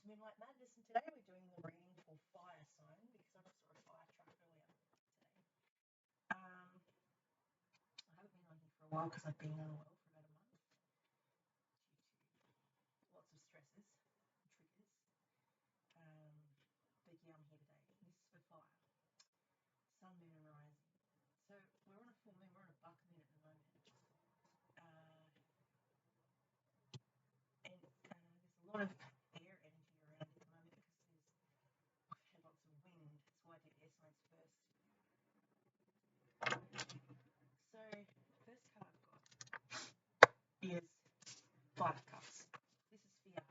to Moonlight Madness, and today we're doing the reading for Fire Sign because I just saw a fire truck earlier today. I haven't been on here for a while because I've been unwell for about a month due to lots of stresses and triggers. But yeah, I'm here today. This is for fire. Sun, moon, and rising. So we're on a full moon. We're on a buck moon at the moment. And there's a lot of air energy around at the moment because I've had lots of wind. That's why I did air signs first. So first card I've got is Five of Cups. This is fear.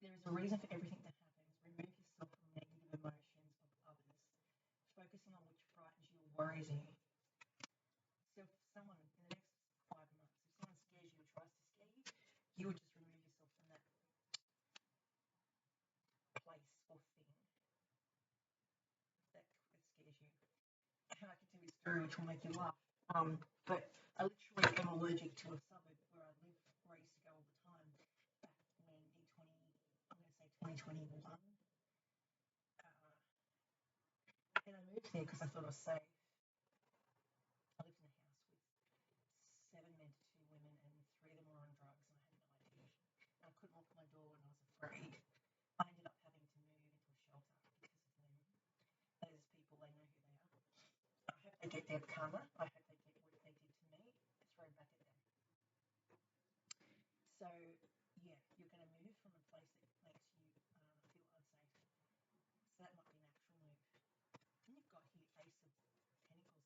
There is a reason for everything that happens. Remove yourself from negative emotions of others, focusing on which frightens you or worries you. So if someone in the next 5 months, if someone scares you or tries to scare you, you would just remove yourself from that place or thing that scares you. And I can tell you a story which will make you laugh. But I literally am allergic to a suburb where I live, where I used to go all the time back when in 2021. And I moved there because I thought it was safe. I lived in a house with 7 men to 2 women, and 3 of them were on drugs, and I had no idea. And I couldn't lock my door, and I was afraid. I ended up having to move into a shelter because of them. Those people, they know who they are. I hope they get their karma. I hope they get what they did to me thrown back at them. So, yeah, you're going to move from a place that makes you feel unsafe. So that might be an actual move. And you've got here Ace of Pentacles.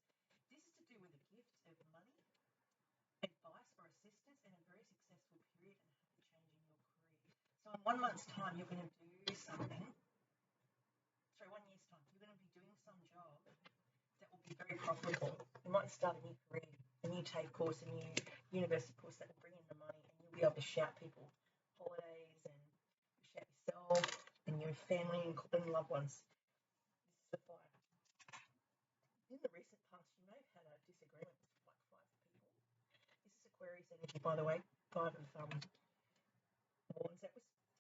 This is to do with a gift of money, advice or assistance, and a very successful period and a happy change in your career. So in 1 month's time, you're going to do something. Sorry, 1 year's time, you're going to be doing some job that will be very profitable. You might start a new career, a new TAFE course, a new university course that will bring in the money, and you'll be able to shout people holidays and shout yourself and your family and loved ones. This is the fire. In the recent past, you may have had a disagreement with like 5 people. This is Aquarius energy, by the way. 5 of wands. That was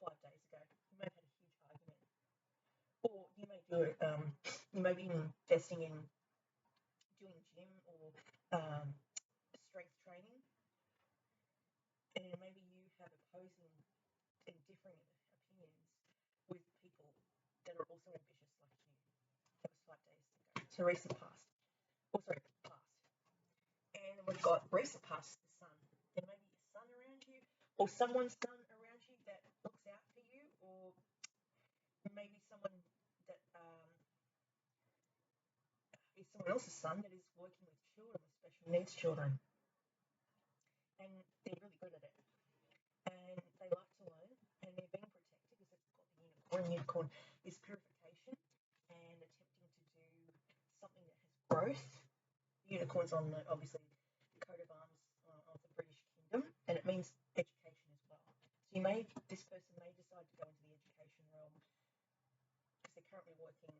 5 days ago. You may have had a huge argument, or you may do it. You may be investing in doing gym or strength training, and maybe you have opposing and differing opinions with people that are also ambitious like you. That was 5 days ago. So recent past. Oh, sorry, past. And we've got recent past, the sun. There may be a sun around you, or someone's sun around you that looks out for you, or maybe someone that is someone else's son that is working with children, with special needs children. And they're really good at it. And they like to learn, and they're being protected because it's got the unicorn. Unicorn is purification and attempting to do something that has growth. Unicorn's on the, obviously, the coat of arms of the British Kingdom, and it means education as well. So this person may decide to go into the education realm because they're currently working,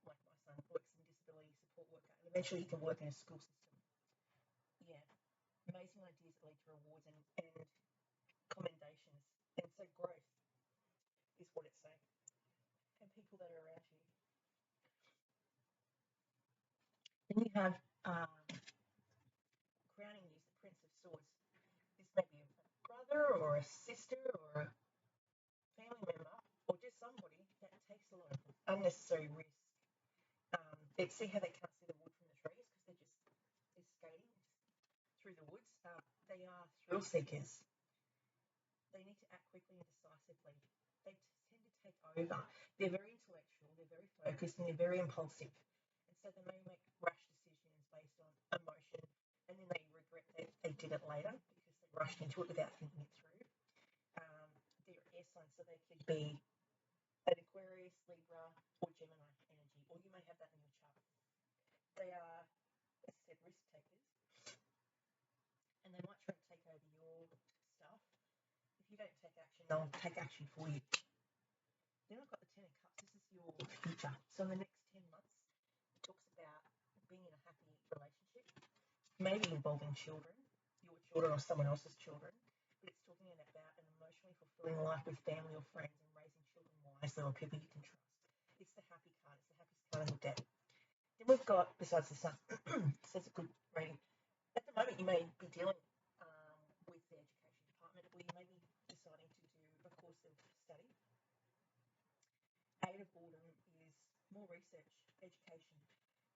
like my son works in disability support worker, and eventually he can work in a school system. Yeah, amazing ideas that lead to rewards and commendations, and so growth is what it's saying. And people that are around you. Then you have crowning you, the Prince of Swords. This may be a brother or a sister or a family member, or just somebody that takes a lot of unnecessary risk. See how they can't see the wood from the trees because they're skating through the woods. They are thrill seekers. They need to act quickly and decisively. They tend to take over. They're very intellectual, they're very focused, and they're very impulsive. And so they may make rash decisions based on emotion, and then they regret that they did it later because they rushed into it without thinking it through. They're air signs, so they could be an Aquarius, Libra, or Gemini energy, or you may have that in your chart. They are, as I said, risk takers, and they might try to take over your stuff. If you don't take action, they'll take action for you. Then I've got the Ten of Cups. This is your future. So in the next 10 months, it talks about being in a happy relationship, maybe involving children, your children or someone else's children, but it's talking about an emotionally fulfilled fulfilling life with family or friends and raising children wisely or people you can trust. It's the happy card. It's the happiest card in the deck. Then we've got, besides the sun, so it's a good reading. At the moment, you may be dealing with the education department, or you may be deciding to do a course of study. Eight of boredom is more research, education,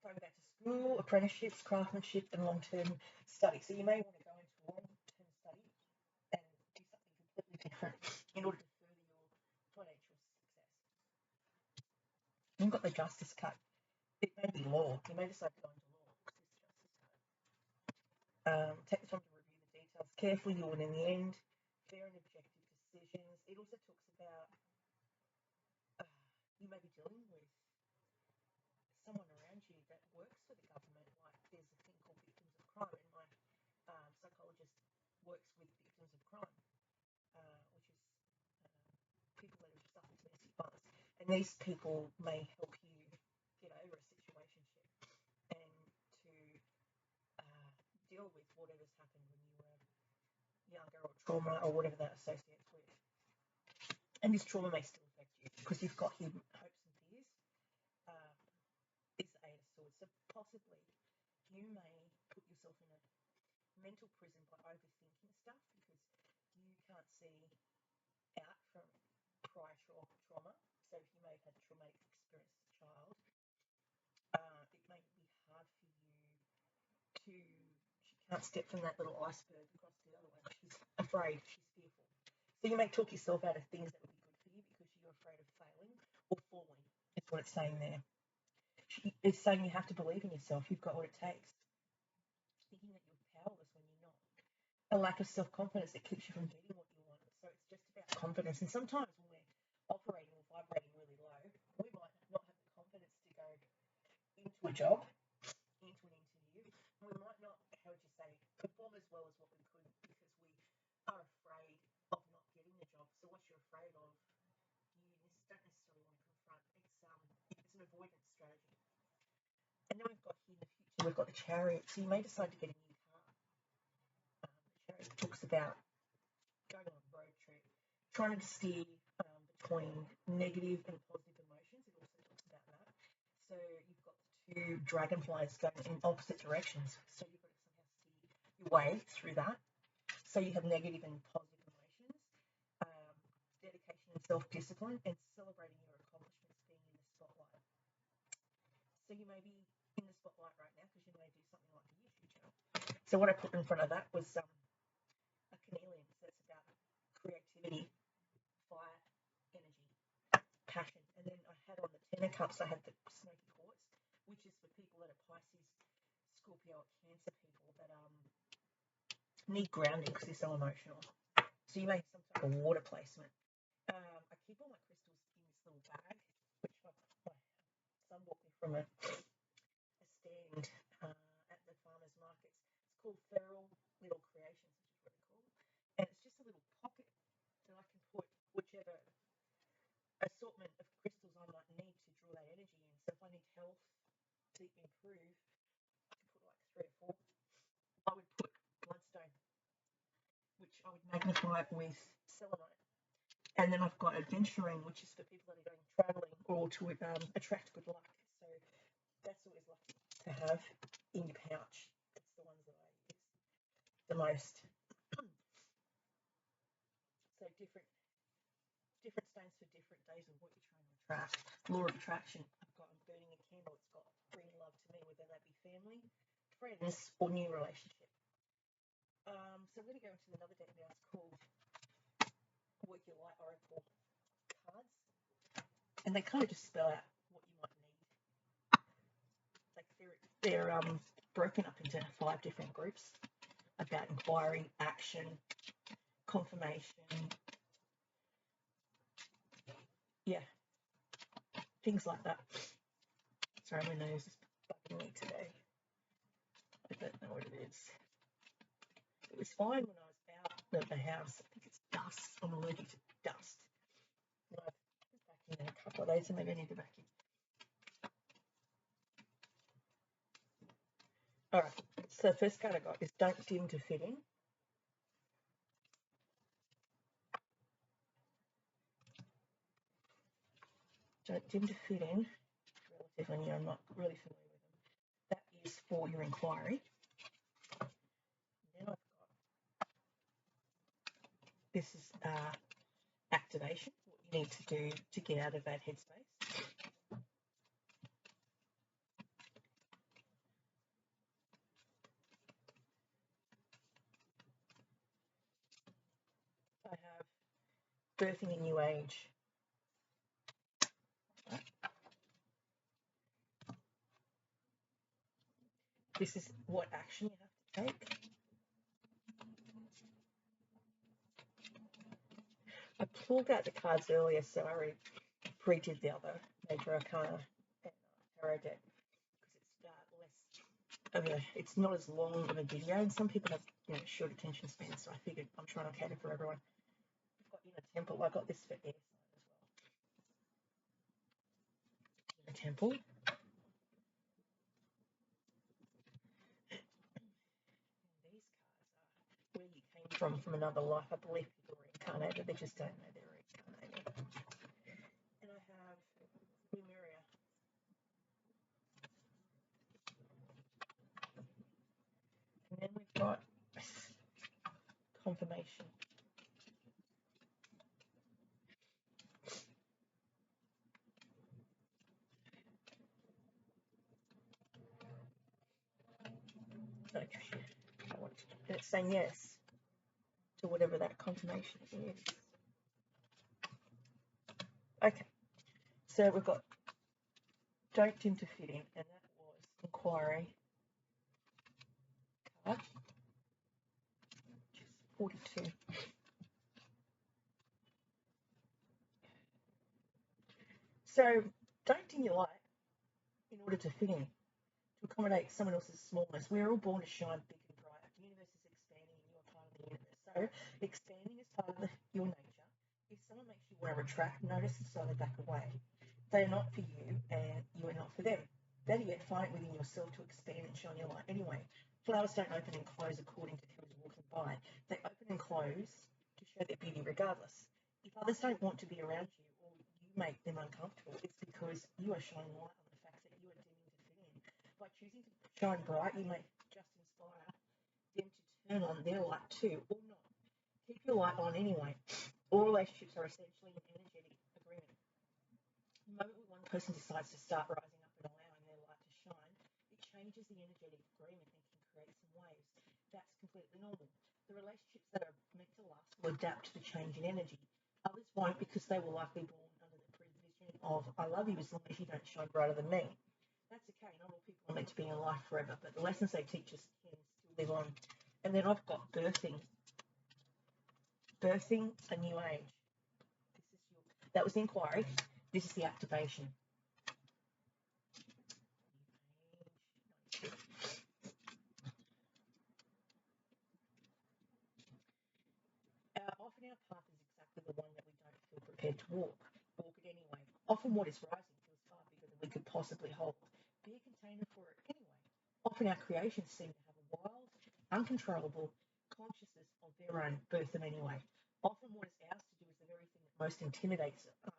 going back to school, apprenticeships, craftsmanship, and long-term study. So you may want to go into long-term study and do something completely different in order to further your financial success. You've got the justice card. It may be law. You may decide to go into law because it's the justice card. Take the time to review the details carefully. You'll win in the end. Fair and objective decisions. It also talks about you may be dealing with someone around you that works for the government. Like there's a thing called victims of crime, and my psychologist works with victims of crime, which is people that have suffered domestic violence. And these people may help you get over a situationship and to deal with whatever's happened when you were younger or trauma or whatever that associates with. And this trauma may still affect you because you've got hidden hopes and fears. It's the Eight of Swords. So possibly you may put yourself in a mental prison by overthinking stuff because you can't see out from prior trauma. So you may have had a traumatic experience as a child. It may be hard for you to, she can't step from that little iceberg across the other one. She's afraid, she's fearful. So you may talk yourself out of things that would be good for you because you're afraid of failing or falling, is what it's saying there. It's saying you have to believe in yourself. You've got what it takes. Thinking that you're powerless when you're not. A lack of self-confidence that keeps you from getting what you want. So it's just about confidence. And sometimes when we're operating or vibrating really low, we might not have the confidence to go into a job, into an interview. We might not, how would you say, perform as well as what we could because we are afraid of not getting the job. So what you're afraid of, you don't necessarily want to confront. It's an avoidance strategy. And then we've got here in the future, we've got the Chariot. So you may decide to get a new car. The Chariot talks about going on a road trip, trying to steer between negative and positive emotions. It also talks about that. So you've got the two dragonflies going in opposite directions. So you've got to somehow steer your way through that. So you have negative and positive emotions, dedication and self-discipline, and celebrating your accomplishments, being in the spotlight. So you may be in the spotlight right now because you may do something like a YouTube channel. So what I put in front of that was a carnelian. So it's about creativity, fire, energy, passion. And then I had on the Ten of Cups, I had the smoky quartz, which is for people that are Pisces, Scorpio, or Cancer people that need grounding because they're so emotional. So you may have some type of water placement. I keep all my crystals in this little bag, which my son bought me from a stand at the farmers markets. It's called Feral Little Creations, which is really cool. And it's just a little pocket that I can put whichever assortment of crystals I might need to draw that energy in. So if I need health to improve, I can put like 3 or 4. I would put bloodstone, which I would magnify with selenite. And then I've got adventuring, which is for people that are going traveling or to attract good luck. So that's always lucky to have in your pouch. That's the ones that I use the most. So different stones for different days of what you're trying to attract. Law of attraction. I'm burning a candle. It's got bring love to me, whether that be family, friends, or new relationship. So I'm going to go into another deck now. It's called Work Your Light Oracle cards, and they kind of just spell out what you might need. Like they're broken up into 5 different groups about inquiry, action, confirmation, things like that. Sorry, my nose is bugging me today. I don't know what it is. It was fine when I was out of the house. I think it's dust. I'm allergic to dust. And I've vacuumed in a couple of days, so maybe I need to vacuum. All right. So the first card I got is Don't Dim to Fit In. don't dim to fit in. Relatively new, I'm not really familiar with them. That is for your inquiry. And then I've got, this is activation, what you need to do to get out of that headspace. I have birthing a new age. This is what action you have to take. I pulled out the cards earlier, so I already pre-did the other major arcana and tarot deck because it's not as long of a video, and some people have short attention spans, so I figured I'm trying to cater for everyone. I've got Inner Temple. I got this for air sign as well. Inner Temple. Where you came from another life. I believe people are reincarnated, they just don't know they're reincarnated. And I have Lemuria. And then we've got confirmation. Okay. And it's saying yes to whatever that confirmation is. Okay. So we've got don't dim to fit in, and that was inquiry card, which is 42. So don't dim your light in order to fit in, to accommodate someone else's smallness. We're all born to shine big and bright. The universe is expanding and you are part of the universe. So expanding is part of your nature. If someone makes you want to retract, notice the side back away. They are not for you and you are not for them. Better yet, find it within yourself to expand and shine your light anyway. Flowers don't open and close according to who's walking by. They open and close to show their beauty regardless. If others don't want to be around you or you make them uncomfortable, it's because you are shining light on the fact that you are dimming to fit in. By choosing to shine bright, you may just inspire them to turn on their light too, or not. Keep your light on anyway. All relationships are essentially an energetic agreement. The moment one person decides to start rising up and allowing their light to shine, it changes the energetic agreement and can create some waves. That's completely normal. The relationships that are meant to last will adapt to the change in energy. Others won't because they were likely born under the prevision of I love you as long as you don't shine brighter than me. That's okay. Not all people are meant to be in life forever, but the lessons they teach us can still live on. And then I've got birthing a new age. That was the inquiry. This is the activation. Often our path is exactly the one that we don't feel prepared to walk. Walk it anyway. Often what is rising feels far bigger than we could possibly hold. Be a container for it anyway. Often our creations seem to have a wild, uncontrollable consciousness of their own, birth them anyway. Often what is ours to do is the very thing that most intimidates us.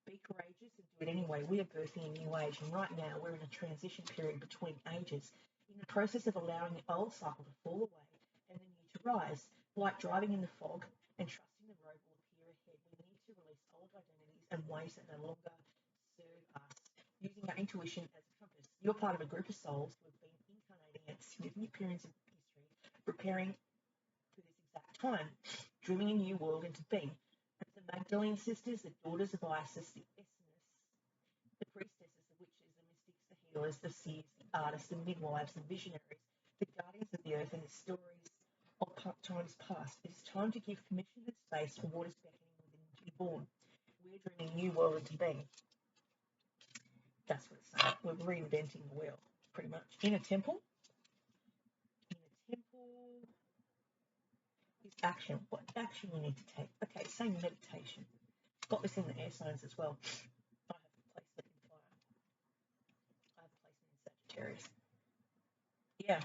Be courageous and do it anyway. We are birthing a new age, and right now we're in a transition period between ages, in the process of allowing the old cycle to fall away and the new to rise. Like driving in the fog and trusting the road will appear ahead, we need to release old identities and ways that no longer serve us, using our intuition as a compass. You're part of a group of souls who have been incarnating at significant periods of history, preparing for this exact time, dreaming a new world into being. The Magdalene sisters, the daughters of Isis, the Essenes, the priestesses, the witches, the mystics, the healers, the seers, the artists, the midwives, the visionaries, the guardians of the earth, and the stories of times past. It is time to give permission and space for what is beckoning within to be born. We're dreaming a new world into being. That's what it's saying. We're reinventing the wheel, pretty much. Inner Temple. Inner Temple is action. What action you need to take? Okay, same meditation. Got this in the air signs as well. I have a placement in fire. I have a placement in Sagittarius. Yeah,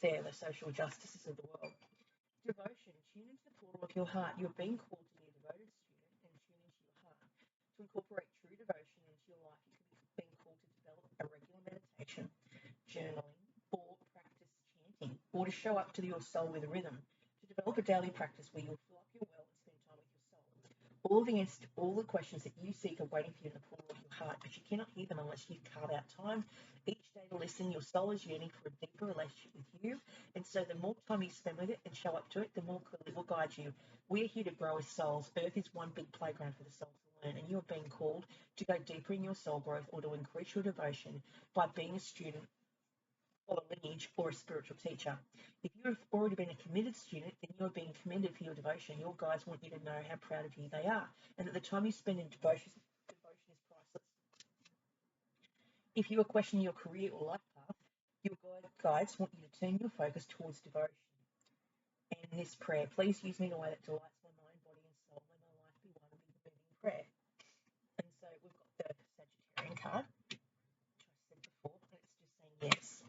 they're the social justices of the world. Devotion. Tune into the portal of your heart. You're being called to be a devoted student and tune into your heart. To incorporate true devotion into your to show up to your soul with a rhythm, to develop a daily practice where you'll fill up your well and spend time with your soul. All the questions that you seek are waiting for you in the pool of your heart, but you cannot hear them unless you carve out time each day to listen. Your soul is yearning for a deeper relationship with you, and so the more time you spend with it and show up to it, the more clearly it will guide you. We're here to grow as souls. Earth is one big playground for the soul to learn, and you are being called to go deeper in your soul growth or to increase your devotion by being a student or a lineage or a spiritual teacher. If you have already been a committed student, then you are being commended for your devotion. Your guides want you to know how proud of you they are, and that the time you spend in devotion is priceless. If you are questioning your career or life path, your guides want you to turn your focus towards devotion. And this prayer, please use me in a way that delights my mind, body, and soul. May my life be one big moving prayer. And so we've got the Sagittarian card, which I said before, and it's just saying yes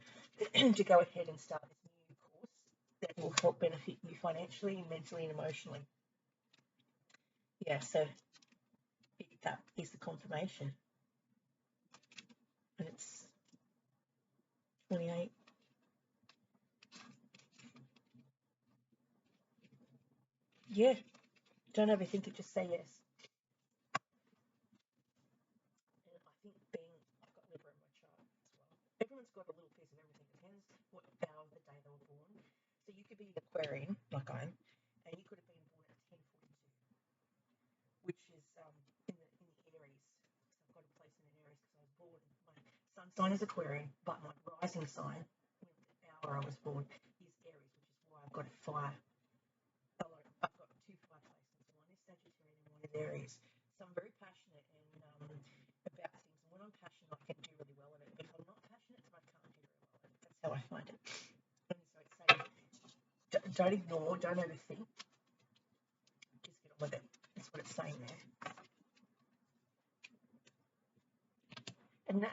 to go ahead and start this new course that will help benefit you financially, mentally, and emotionally. Yeah, so that is the confirmation. And it's 28. Yeah, don't overthink it, just say yes. And I think I've got Libra in my chart as well. Everyone's got a little piece of everything. Depends what hour of the day they were born. So you could be an Aquarian, like I am, and you could have been born at 10:42, which is in the Aries. So I've got a place in an Aries because I was born. My sun sign is Aquarian, but my rising sign, the hour I was born, is Aries, which is why I've got fire. I've got two fire placements. One is Sagittarius and one is Aries. So I'm very passionate about things. And when I'm passionate, I can do really well at it. But if I'm not passionate, I can't do very well at it. That's how I find it. And so it's saying, don't ignore, don't overthink. Just get on with it. That's what it's saying there. And that